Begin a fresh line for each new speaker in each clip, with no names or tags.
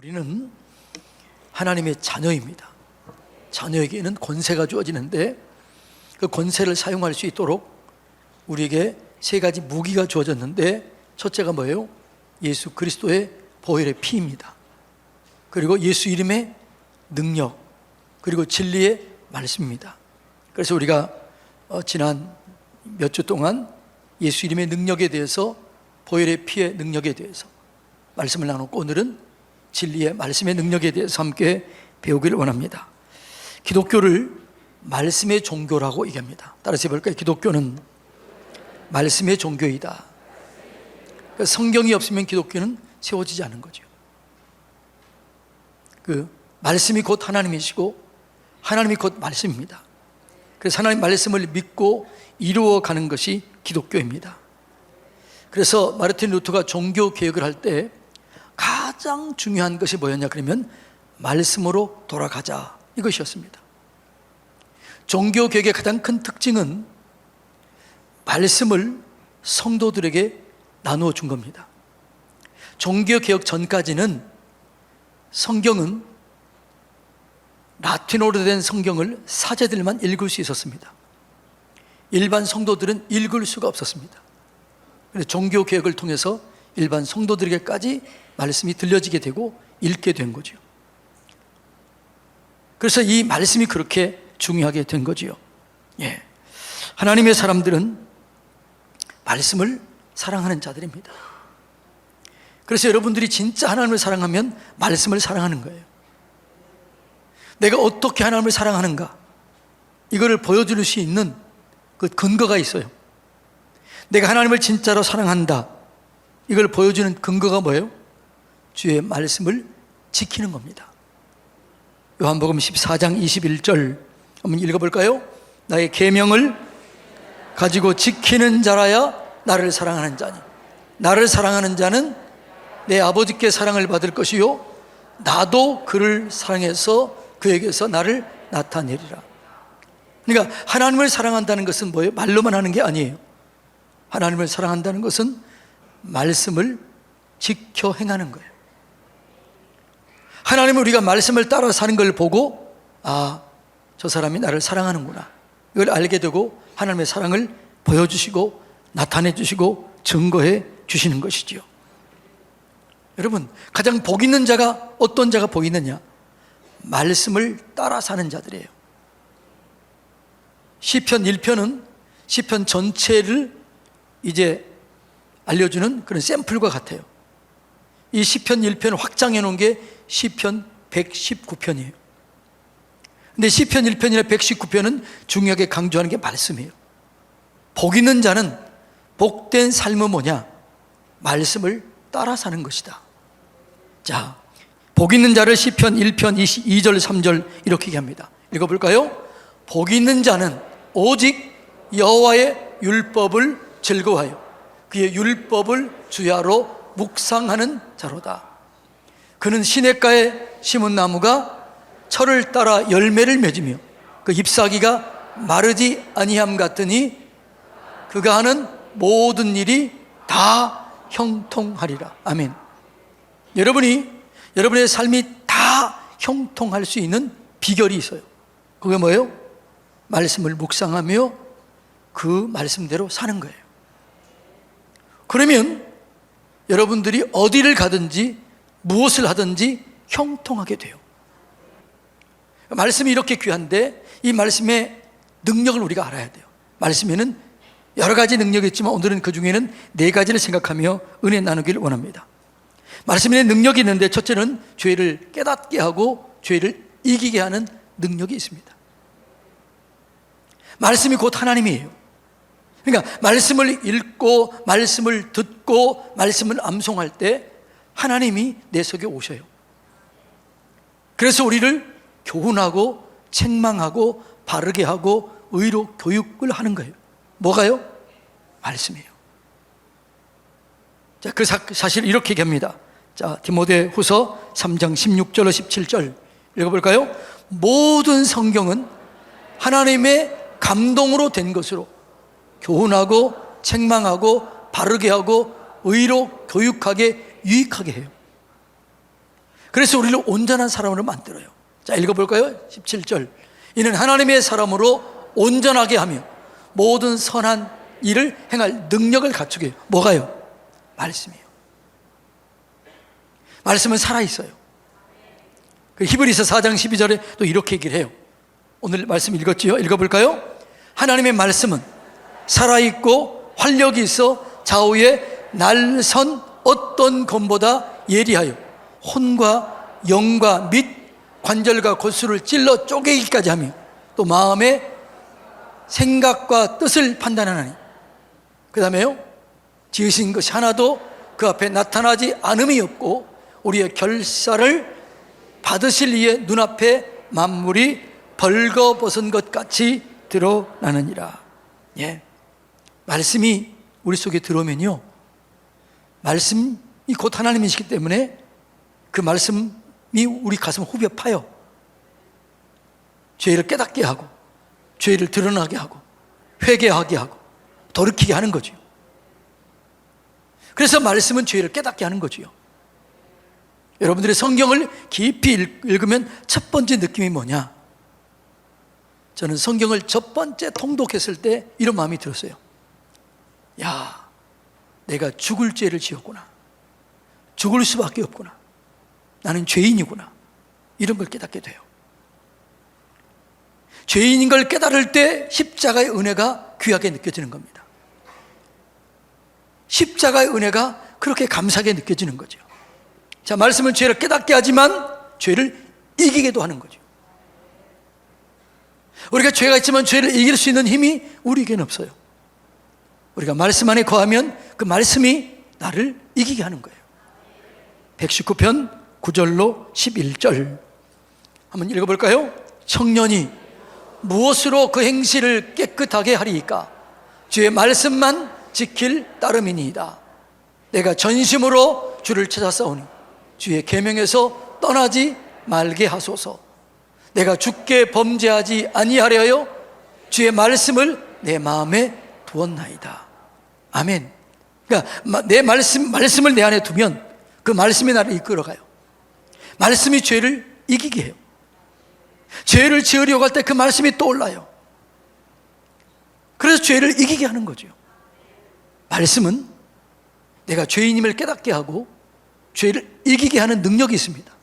우리는 하나님의 자녀입니다. 자녀에게는 권세가 주어지는데 그 권세를 사용할 수 있도록 우리에게 세 가지 무기가 주어졌는데, 첫째가 뭐예요? 예수 그리스도의 보혈의 피입니다. 그리고 예수 이름의 능력, 그리고 진리의 말씀입니다. 그래서 우리가 지난 몇 주 동안 예수 이름의 능력에 대해서, 보혈의 피의 능력에 대해서 말씀을 나눴고, 오늘은 진리의 말씀의 능력에 대해서 함께 배우기를 원합니다. 기독교를 말씀의 종교라고 얘기합니다. 따라서 해볼까요? 기독교는 말씀의 종교이다. 그러니까 성경이 없으면 기독교는 세워지지 않은 거죠. 그 말씀이 곧 하나님이시고 하나님이 곧 말씀입니다. 그래서 하나님 말씀을 믿고 이루어가는 것이 기독교입니다. 그래서 마르틴 루터가 종교 개혁을 할 때 가장 중요한 것이 뭐였냐 그러면 말씀으로 돌아가자, 이것이었습니다. 종교 개혁의 가장 큰 특징은 말씀을 성도들에게 나누어 준 겁니다. 종교 개혁 전까지는 성경은 라틴어로 된 성경을 사제들만 읽을 수 있었습니다. 일반 성도들은 읽을 수가 없었습니다. 그래서 종교 개혁을 통해서 일반 성도들에게까지 말씀이 들려지게 되고 읽게 된 거죠. 그래서 이 말씀이 그렇게 중요하게 된 거지요. 예. 하나님의 사람들은 말씀을 사랑하는 자들입니다. 그래서 여러분들이 진짜 하나님을 사랑하면 말씀을 사랑하는 거예요. 내가 어떻게 하나님을 사랑하는가, 이거를 보여줄 수 있는 그 근거가 있어요. 내가 하나님을 진짜로 사랑한다, 이걸 보여주는 근거가 뭐예요? 주의 말씀을 지키는 겁니다. 요한복음 14장 21절 한번 읽어볼까요? 나의 계명을 가지고 지키는 자라야 나를 사랑하는 자니, 나를 사랑하는 자는 내 아버지께 사랑을 받을 것이요 나도 그를 사랑해서 그에게서 나를 나타내리라. 그러니까 하나님을 사랑한다는 것은 뭐예요? 말로만 하는 게 아니에요. 하나님을 사랑한다는 것은 말씀을 지켜 행하는 거예요. 하나님은 우리가 말씀을 따라 사는 걸 보고, 아, 저 사람이 나를 사랑하는구나, 이걸 알게 되고 하나님의 사랑을 보여주시고 나타내 주시고 증거해 주시는 것이지요. 여러분, 가장 복 있는 자가 어떤 자가 복 있느냐? 말씀을 따라 사는 자들이에요. 시편 1편은 시편 전체를 이제 알려주는 그런 샘플과 같아요. 이 시편 1편을 확장해 놓은 게 시편 119편이에요. 근데 시편 1편이나 119편은 중요하게 강조하는 게 말씀이에요. 복 있는 자는, 복된 삶은 뭐냐? 말씀을 따라 사는 것이다. 자, 복 있는 자를 시편 1편 2절 3절 이렇게 얘기합니다. 읽어볼까요? 복 있는 자는 오직 여호와의 율법을 즐거워하여 그의 율법을 주야로 묵상하는 자로다. 그는 시냇가에 심은 나무가 철을 따라 열매를 맺으며 그 잎사귀가 마르지 아니함 같으니 그가 하는 모든 일이 다 형통하리라. 아멘. 여러분의 삶이 다 형통할 수 있는 비결이 있어요. 그게 뭐예요? 말씀을 묵상하며 그 말씀대로 사는 거예요. 그러면 여러분들이 어디를 가든지 무엇을 하든지 형통하게 돼요. 말씀이 이렇게 귀한데 이 말씀의 능력을 우리가 알아야 돼요. 말씀에는 여러 가지 능력이 있지만 오늘은 그 중에는 네 가지를 생각하며 은혜 나누기를 원합니다. 말씀에 능력이 있는데, 첫째는 죄를 깨닫게 하고 죄를 이기게 하는 능력이 있습니다. 말씀이 곧 하나님이에요. 그러니까 말씀을 읽고 말씀을 듣고 말씀을 암송할 때 하나님이 내 속에 오셔요. 그래서 우리를 교훈하고 책망하고 바르게 하고 의로 교육을 하는 거예요. 뭐가요? 말씀이에요. 자, 그 사실 이렇게 얘기합니다. 자, 디모데후서 3장 16절로 17절 읽어볼까요? 모든 성경은 하나님의 감동으로 된 것으로 교훈하고 책망하고 바르게 하고 의로 교육하게 유익하게 해요. 그래서 우리를 온전한 사람으로 만들어요. 자, 읽어볼까요? 17절. 이는 하나님의 사람으로 온전하게 하며 모든 선한 일을 행할 능력을 갖추게 해요. 뭐가요? 말씀이에요. 말씀은 살아있어요. 히브리서 4장 12절에 또 이렇게 얘기를 해요. 오늘 말씀 읽었지요? 읽어볼까요? 하나님의 말씀은 살아있고 활력이 있어 좌우에 날선 어떤 검보다 예리하여 혼과 영과 및 관절과 골수를 찔러 쪼개기까지 하며 또 마음의 생각과 뜻을 판단하나니, 그 다음에요, 지으신 것이 하나도 그 앞에 나타나지 않음이 없고 우리의 결사를 받으실 이의 눈앞에 만물이 벌거벗은 것 같이 드러나느니라. 예. 말씀이 우리 속에 들어오면요, 말씀이 곧 하나님이시기 때문에 그 말씀이 우리 가슴을 후벼 파요. 죄를 깨닫게 하고 죄를 드러나게 하고 회개하게 하고 돌이키게 하는 거죠. 그래서 말씀은 죄를 깨닫게 하는 거죠. 여러분들이 성경을 깊이 읽으면 첫 번째 느낌이 뭐냐? 저는 성경을 첫 번째 통독했을 때 이런 마음이 들었어요. 야, 내가 죽을 죄를 지었구나. 죽을 수밖에 없구나. 나는 죄인이구나. 이런 걸 깨닫게 돼요. 죄인인 걸 깨달을 때 십자가의 은혜가 귀하게 느껴지는 겁니다. 십자가의 은혜가 그렇게 감사하게 느껴지는 거죠. 자, 말씀은 죄를 깨닫게 하지만 죄를 이기게도 하는 거죠. 우리가 죄가 있지만 죄를 이길 수 있는 힘이 우리에게는 없어요. 우리가 말씀 안에 거하면 그 말씀이 나를 이기게 하는 거예요. 119편 9절로 11절 한번 읽어볼까요? 청년이 무엇으로 그 행실을 깨끗하게 하리이까? 주의 말씀만 지킬 따름이니이다. 내가 전심으로 주를 찾아싸우니 주의 계명에서 떠나지 말게 하소서. 내가 주께 범죄하지 아니하려여 주의 말씀을 내 마음에 두었나이다. 아멘. 그러니까 내 말씀을 내 안에 두면 그 말씀이 나를 이끌어가요. 말씀이 죄를 이기게 해요. 죄를 지으려고 할 때 그 말씀이 떠올라요. 그래서 죄를 이기게 하는 거죠. 말씀은 내가 죄인임을 깨닫게 하고 죄를 이기게 하는 능력이 있습니다.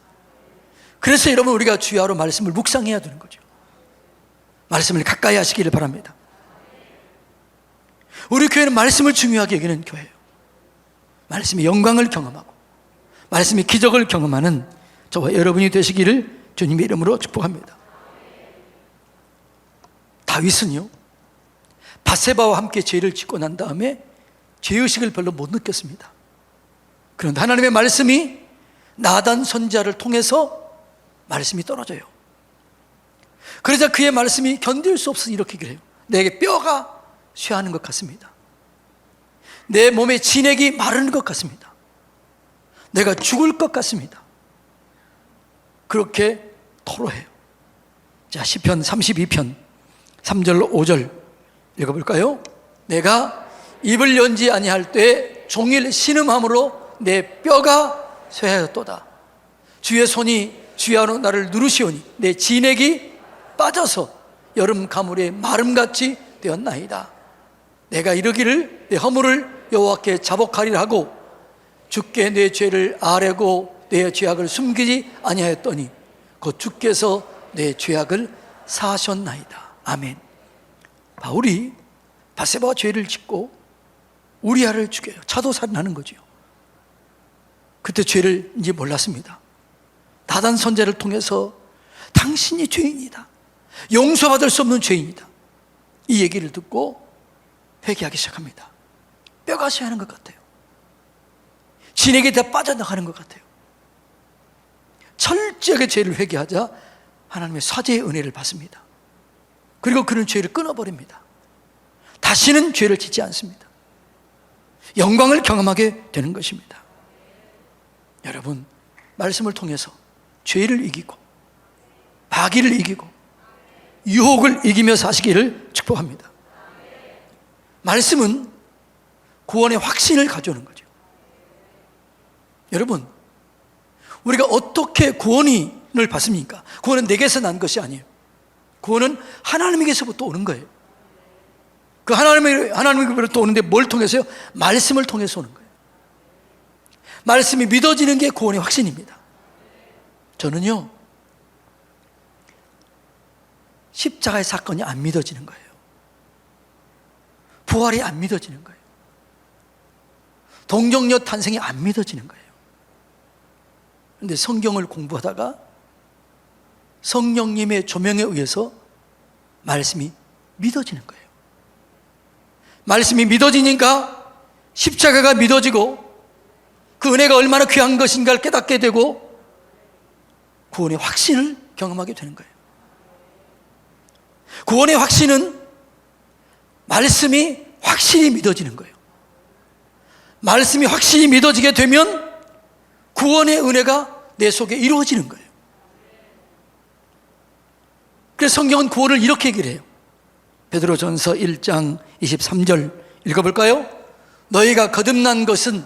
그래서 여러분, 우리가 주야로 말씀을 묵상해야 되는 거죠. 말씀을 가까이 하시기를 바랍니다. 우리 교회는 말씀을 중요하게 여기는 교회예요. 말씀의 영광을 경험하고 말씀의 기적을 경험하는 저와 여러분이 되시기를 주님의 이름으로 축복합니다. 다윗은요, 밧세바와 함께 죄를 짓고 난 다음에 죄의식을 별로 못 느꼈습니다. 그런데 하나님의 말씀이 나단 선지자를 통해서 말씀이 떨어져요. 그러자 그의 말씀이 견딜 수 없어서 이렇게 얘기를 해요. 내게 뼈가 쇠하는 것 같습니다. 내 몸에 진액이 마르는 것 같습니다. 내가 죽을 것 같습니다. 그렇게 토로해요. 자, 시편 32편 3절 5절 읽어볼까요? 내가 입을 연지 아니할 때 종일 신음함으로 내 뼈가 쇠하였도다. 주의 손이 주야로 나를 누르시오니 내 진액이 빠져서 여름 가물의 마름같이 되었나이다. 내가 이르기를 내 허물을 여호와께 자복하리라 하고 주께 내 죄를 아뢰고 내 죄악을 숨기지 아니하였더니 곧 주께서 내 죄악을 사하셨나이다. 아멘. 바울이 밧세바와 죄를 짓고 우리아를 죽여요. 차도살인하는 거죠. 그때 죄를 이제 몰랐습니다. 나단 선지자를 통해서 당신이 죄인이다, 용서받을 수 없는 죄인이다, 이 얘기를 듣고 회개하기 시작합니다. 뼈가 쇠하는 것 같아요. 진액이 다 빠져나가는 것 같아요. 철저하게 죄를 회개하자 하나님의 사죄의 은혜를 받습니다. 그리고 그는 죄를 끊어버립니다. 다시는 죄를 짓지 않습니다. 영광을 경험하게 되는 것입니다. 여러분, 말씀을 통해서 죄를 이기고 마귀를 이기고 유혹을 이기며 사시기를 축복합니다. 말씀은 구원의 확신을 가져오는 거죠. 여러분, 우리가 어떻게 구원을 받습니까? 구원은 내게서 난 것이 아니에요. 구원은 하나님에게서부터 오는 거예요. 그 하나님에게부터 오는데 뭘 통해서요? 말씀을 통해서 오는 거예요. 말씀이 믿어지는 게 구원의 확신입니다. 저는요, 십자가의 사건이 안 믿어지는 거예요. 부활이 안 믿어지는 거예요. 동정녀 탄생이 안 믿어지는 거예요. 그런데 성경을 공부하다가 성령님의 조명에 의해서 말씀이 믿어지는 거예요. 말씀이 믿어지니까 십자가가 믿어지고 그 은혜가 얼마나 귀한 것인가를 깨닫게 되고 구원의 확신을 경험하게 되는 거예요. 구원의 확신은 말씀이 확실히 믿어지는 거예요. 말씀이 확실히 믿어지게 되면 구원의 은혜가 내 속에 이루어지는 거예요. 그래서 성경은 구원을 이렇게 얘기를 해요. 베드로전서 1장 23절 읽어볼까요? 너희가 거듭난 것은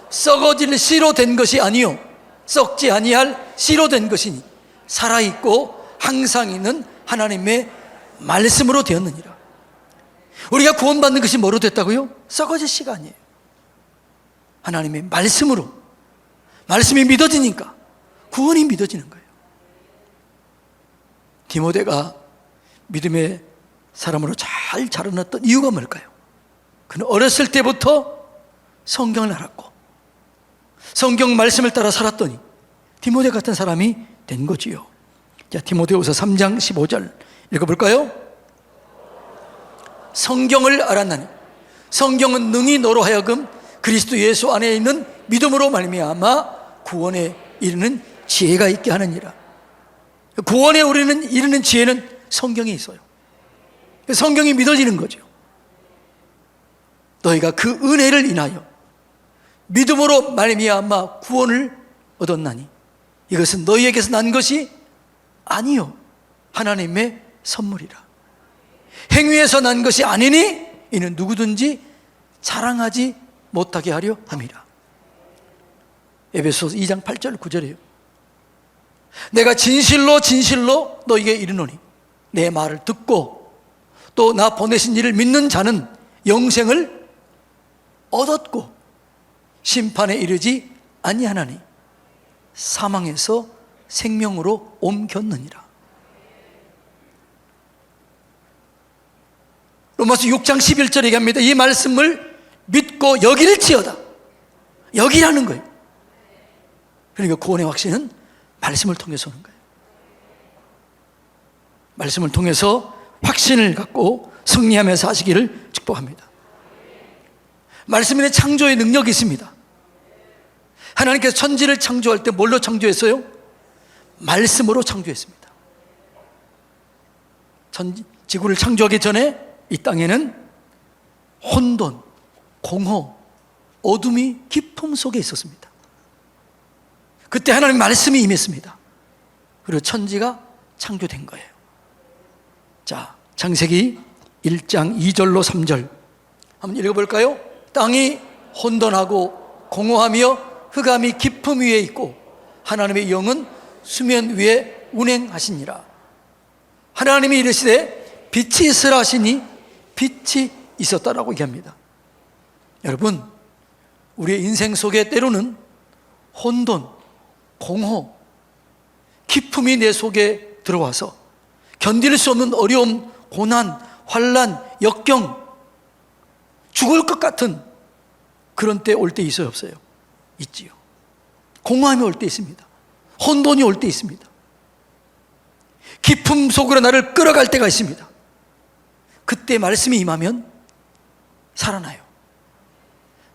썩어질 씨로 된 것이 아니요 썩지 아니할 씨로 된 것이니 살아있고 항상 있는 하나님의 말씀으로 되었느니라. 우리가 구원받는 것이 뭐로 됐다고요? 썩어질 씨가 아니에요. 하나님의 말씀으로. 말씀이 믿어지니까 구원이 믿어지는 거예요. 디모데가 믿음의 사람으로 잘 자라났던 이유가 뭘까요? 그는 어렸을 때부터 성경을 알았고 성경 말씀을 따라 살았더니 디모데 같은 사람이 된 거지요. 자, 디모데후서 3장 15절 읽어볼까요? 성경을 알았나니 성경은 능히 너로 하여금 그리스도 예수 안에 있는 믿음으로 말미암아 구원에 이르는 지혜가 있게 하느니라. 구원에 이르는 지혜는 성경에 있어요. 성경이 믿어지는 거죠. 너희가 그 은혜를 인하여 믿음으로 말미암아 구원을 얻었나니 이것은 너희에게서 난 것이 아니요 하나님의 선물이라. 행위에서 난 것이 아니니 이는 누구든지 자랑하지 못하게 하려 함이라. 에베소서 2장 8절 9절이에요. 내가 진실로 진실로 너희에게 이르노니 내 말을 듣고 또 나 보내신 이를 믿는 자는 영생을 얻었고 심판에 이르지 아니하나니 사망에서 생명으로 옮겼느니라. 로마서 6장 11절에 얘기합니다. 이 말씀을 믿고 여길지어다. 여기라는 거예요. 그러니까 구원의 확신은 말씀을 통해서 오는 거예요. 말씀을 통해서 확신을 갖고 승리하면서 하시기를 축복합니다. 말씀에는 창조의 능력이 있습니다. 하나님께서 천지를 창조할 때 뭘로 창조했어요? 말씀으로 창조했습니다. 지구를 창조하기 전에 이 땅에는 혼돈, 공허, 어둠이 깊음 속에 있었습니다. 그때 하나님 말씀이 임했습니다. 그리고 천지가 창조된 거예요. 자, 창세기 1장 2절로 3절 한번 읽어볼까요? 땅이 혼돈하고 공허하며 흑암이 깊음 위에 있고 하나님의 영은 수면 위에 운행하시니라. 하나님이 이르시되 빛이 있으라 하시니 빛이 있었다라고 얘기합니다. 여러분, 우리의 인생 속에 때로는 혼돈, 공허, 기품이 내 속에 들어와서 견딜 수 없는 어려움, 고난, 환난, 역경, 죽을 것 같은 그런 때 올 때 있어요, 없어요? 있지요. 공허함이 올 때 있습니다. 혼돈이 올 때 있습니다. 기품 속으로 나를 끌어갈 때가 있습니다. 그때 말씀이 임하면 살아나요.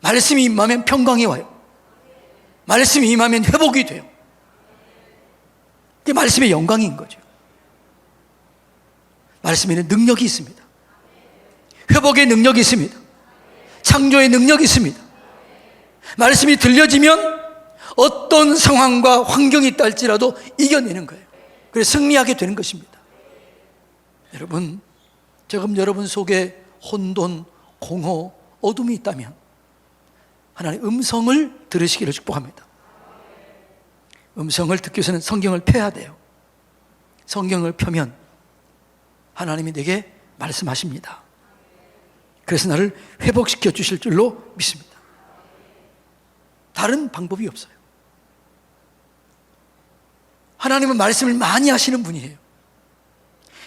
말씀이 임하면 평강이 와요. 말씀이 임하면 회복이 돼요. 그게 말씀의 영광인 거죠. 말씀에는 능력이 있습니다. 회복의 능력이 있습니다. 창조의 능력이 있습니다. 말씀이 들려지면 어떤 상황과 환경이 있다 할지라도 이겨내는 거예요. 그래서 승리하게 되는 것입니다. 여러분, 지금 여러분 속에 혼돈, 공허, 어둠이 있다면 하나님의 음성을 들으시기를 축복합니다. 음성을 듣기 위해서는 성경을 펴야 돼요. 성경을 펴면 하나님이 내게 말씀하십니다. 그래서 나를 회복시켜 주실 줄로 믿습니다. 다른 방법이 없어요. 하나님은 말씀을 많이 하시는 분이에요.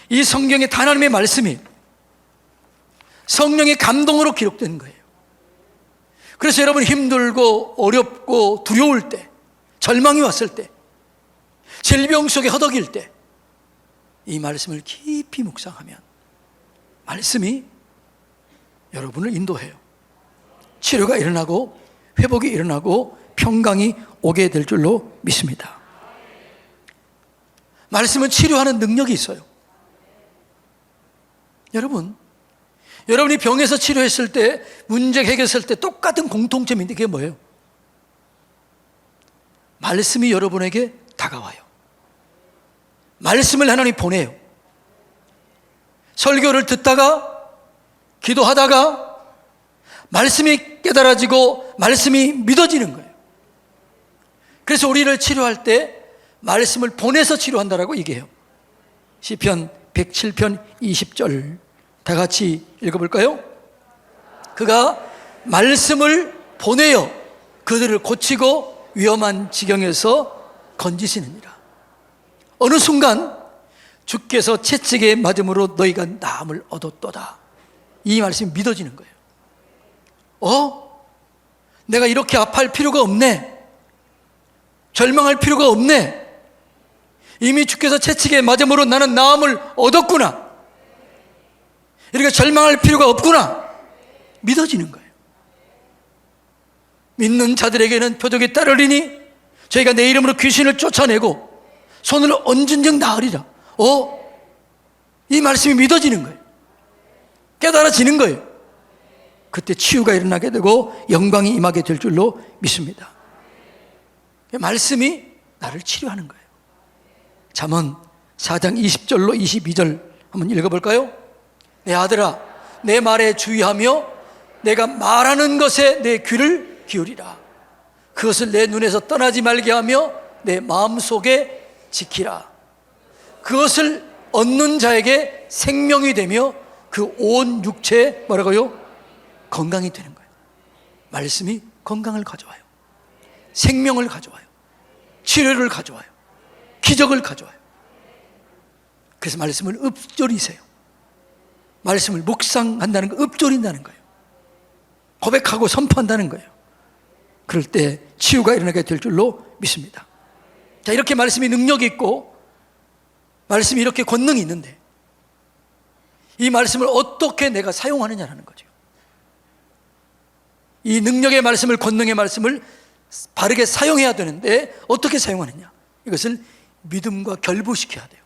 이 성경에 다 하나님의 말씀이 성령의 감동으로 기록된 거예요. 그래서 여러분 힘들고 어렵고 두려울 때, 절망이 왔을 때, 질병 속에 허덕일 때 이 말씀을 깊이 묵상하면 말씀이 여러분을 인도해요. 치료가 일어나고 회복이 일어나고 평강이 오게 될 줄로 믿습니다. 말씀은 치료하는 능력이 있어요. 여러분이 병에서 치료했을 때, 문제 해결했을 때 똑같은 공통점인데 그게 뭐예요? 말씀이 여러분에게 다가와요. 말씀을 하나님이 보내요. 설교를 듣다가 기도하다가 말씀이 깨달아지고 말씀이 믿어지는 거예요. 그래서 우리를 치료할 때 말씀을 보내서 치료한다라고 얘기해요. 시편 107편 20절 다 같이 읽어볼까요? 그가 말씀을 보내어 그들을 고치고 위험한 지경에서 건지시느니라. 어느 순간 주께서 채찍에 맞음으로 너희가 나음을 얻었도다. 이 말씀이 믿어지는 거예요. 내가 이렇게 아파할 필요가 없네. 절망할 필요가 없네. 이미 주께서 채찍에 맞음으로 나는 나음을 얻었구나. 이렇게 절망할 필요가 없구나. 믿어지는 거예요. 믿는 자들에게는 표적이 따르리니 저희가 내 이름으로 귀신을 쫓아내고 손을 얹은 즉 나으리라. 이 말씀이 믿어지는 거예요. 깨달아지는 거예요. 그때 치유가 일어나게 되고 영광이 임하게 될 줄로 믿습니다. 말씀이 나를 치료하는 거예요. 잠언 4장 20절로 22절 한번 읽어볼까요? 내 아들아, 내 말에 주의하며 내가 말하는 것에 내 귀를 기울이라. 그것을 내 눈에서 떠나지 말게 하며 내 마음속에 지키라. 그것을 얻는 자에게 생명이 되며 그 온 육체에 뭐라고요? 건강이 되는 거예요. 말씀이 건강을 가져와요. 생명을 가져와요. 치료를 가져와요. 기적을 가져와요. 그래서 말씀을 읊조리세요. 말씀을 묵상한다는 거, 읊조린다는 거예요. 고백하고 선포한다는 거예요. 그럴 때 치유가 일어나게 될 줄로 믿습니다. 자, 이렇게 말씀이 능력이 있고 말씀이 이렇게 권능이 있는데 이 말씀을 어떻게 내가 사용하느냐라는 거죠. 이 능력의 말씀을, 권능의 말씀을 바르게 사용해야 되는데 어떻게 사용하느냐? 이것을 믿음과 결부시켜야 돼요.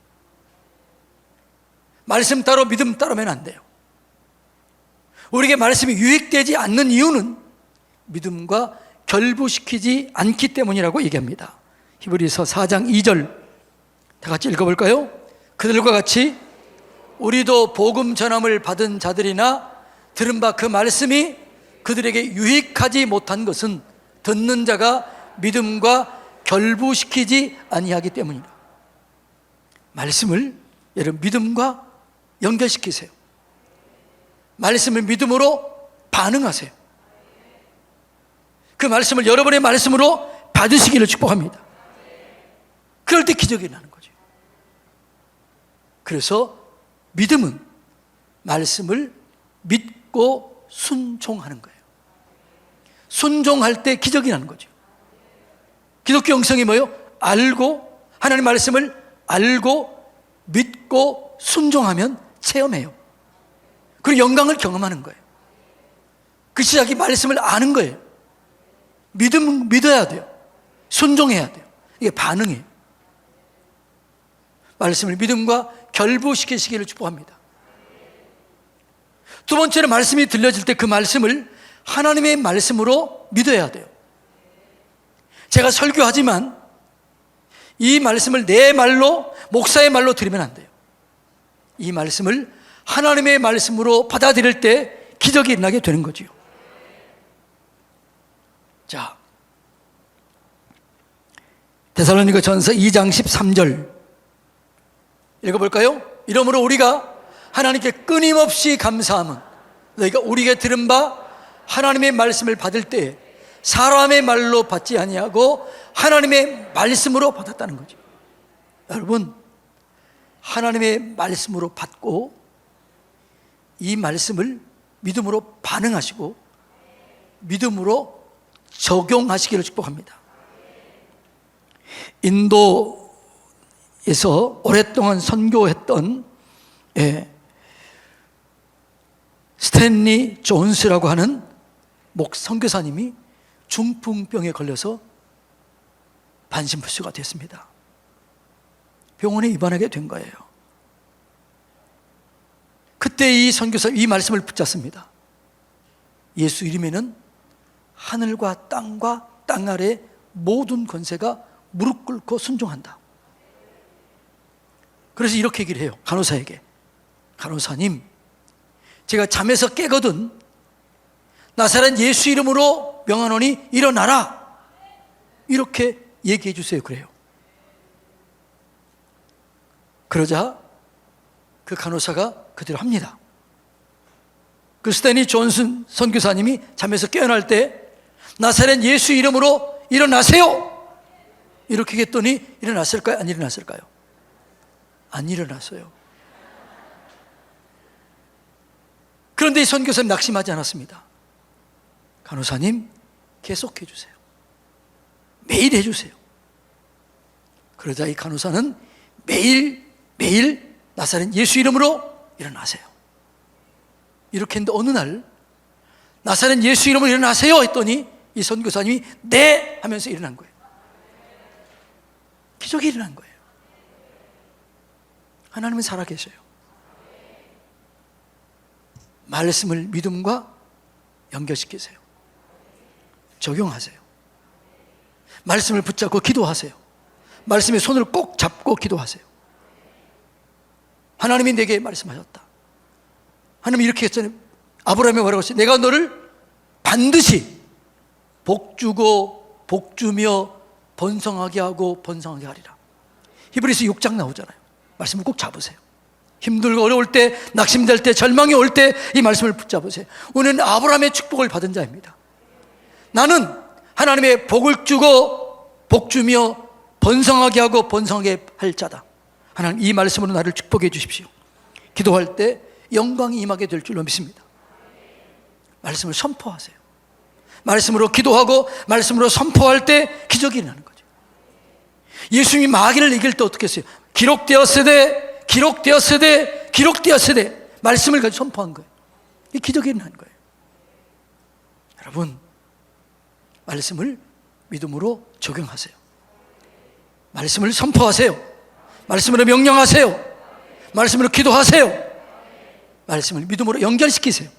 말씀 따로 믿음 따로면 안 돼요. 우리에게 말씀이 유익되지 않는 이유는 믿음과 결부시키지 않기 때문이라고 얘기합니다. 히브리서 4장 2절 다 같이 읽어볼까요? 그들과 같이 우리도 복음 전함을 받은 자들이나 들은 바 그 말씀이 그들에게 유익하지 못한 것은 듣는 자가 믿음과 결부시키지 아니하기 때문이다. 말씀을 여러분 믿음과 연결시키세요. 말씀을 믿음으로 반응하세요. 그 말씀을 여러분의 말씀으로 받으시기를 축복합니다. 그럴 때 기적이 나는 거죠. 그래서 믿음은 말씀을 믿고 순종하는 거예요. 순종할 때 기적이 나는 거죠. 기독교 영성이 뭐예요? 알고, 하나님 말씀을 알고 믿고 순종하면 체험해요. 그리고 영광을 경험하는 거예요. 그 시작이 말씀을 아는 거예요. 믿어야 돼요. 순종해야 돼요. 이게 반응이에요. 말씀을 믿음과 결부시키시기를 축복합니다. 두 번째로 말씀이 들려질 때 그 말씀을 하나님의 말씀으로 믿어야 돼요. 제가 설교하지만 이 말씀을 내 말로, 목사의 말로 들으면 안 돼요. 이 말씀을 하나님의 말씀으로 받아들일 때 기적이 일어나게 되는 거지요. 자, 데살로니가 전서 2장 13절 읽어볼까요? 이러므로 우리가 하나님께 끊임없이 감사함은 너희가 우리에게 들은 바 하나님의 말씀을 받을 때 사람의 말로 받지 아니하고 하나님의 말씀으로 받았다는 거죠. 여러분, 하나님의 말씀으로 받고 이 말씀을 믿음으로 반응하시고 믿음으로 적용하시기를 축복합니다. 인도에서 오랫동안 선교했던 스탠리 존스라고 하는 선교사님이 중풍병에 걸려서 반신불수가 됐습니다. 병원에 입원하게 된 거예요. 그때 이 선교사 이 말씀을 붙잡습니다. 예수 이름에는 하늘과 땅 아래 모든 권세가 무릎 꿇고 순종한다. 그래서 이렇게 얘기를 해요. 간호사에게. 간호사님, 제가 잠에서 깨거든 나사렛 예수 이름으로 명하노니 일어나라. 이렇게 얘기해 주세요. 그래요. 그러자 그 간호사가 그대로 합니다. 그 스탠리 존슨 선교사님이 잠에서 깨어날 때 나사렛 예수 이름으로 일어나세요. 이렇게 했더니 일어났을까요? 안 일어났을까요? 안 일어났어요. 그런데 이 선교사님 낙심하지 않았습니다. 간호사님, 계속해 주세요. 매일 해주세요. 그러자 이 간호사는 매일 나사렛 예수 이름으로 일어나세요. 이렇게 했는데 어느 날 나사렛 예수 이름으로 일어나세요 했더니 이 선교사님이 네 하면서 일어난 거예요. 기적이 일어난 거예요. 하나님은 살아계셔요. 말씀을 믿음과 연결시키세요. 적용하세요. 말씀을 붙잡고 기도하세요. 말씀의 손을 꼭 잡고 기도하세요. 하나님이 내게 말씀하셨다. 하나님이 이렇게 했잖아요. 아브라함이 뭐라고 했어요? 내가 너를 반드시 복주고 복주며 번성하게 하고 번성하게 하리라. 히브리서 6장 나오잖아요. 말씀을 꼭 잡으세요. 힘들고 어려울 때, 낙심될 때, 절망이 올 때 이 말씀을 붙잡으세요. 우리는 아브라함의 축복을 받은 자입니다. 나는 하나님의 복을 주고 복주며 번성하게 하고 번성하게 할 자다. 하나님 이 말씀으로 나를 축복해 주십시오. 기도할 때 영광이 임하게 될 줄로 믿습니다. 말씀을 선포하세요. 말씀으로 기도하고 말씀으로 선포할 때 기적이 일어나는 거죠. 예수님이 마귀를 이길 때 어떻게 했어요? 기록되었으되 기록되었으되 기록되었으되 말씀을 가지고 선포한 거예요. 이 기적이 일어나는 거예요. 여러분, 말씀을 믿음으로 적용하세요. 말씀을 선포하세요. 말씀으로 명령하세요. 말씀으로 기도하세요. 말씀을 믿음으로 연결시키세요.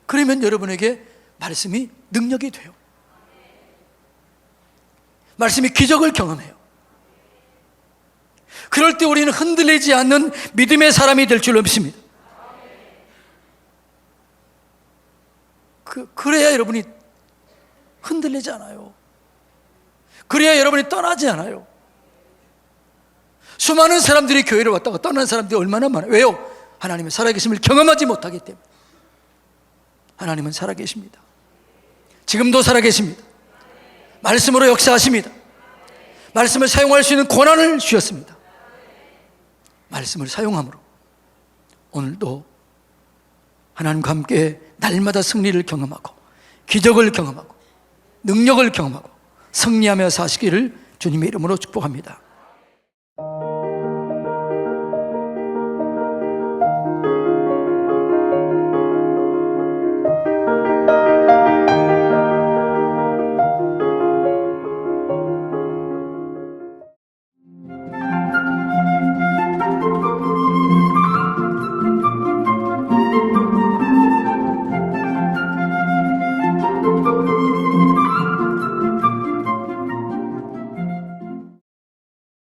그러면 여러분에게 말씀이 능력이 돼요. 말씀이 기적을 경험해요. 그럴 때 우리는 흔들리지 않는 믿음의 사람이 될 줄로 믿습니다. 그래야 여러분이 흔들리지 않아요. 그래야 여러분이 떠나지 않아요. 수많은 사람들이 교회를 왔다가 떠난 사람들이 얼마나 많아요. 왜요? 하나님의 살아계심을 경험하지 못하기 때문에. 하나님은 살아계십니다. 지금도 살아계십니다. 말씀으로 역사하십니다. 말씀을 사용할 수 있는 권한을 주셨습니다. 말씀을 사용함으로 오늘도 하나님과 함께 날마다 승리를 경험하고 기적을 경험하고 능력을 경험하고 승리하며 사시기를 주님의 이름으로 축복합니다.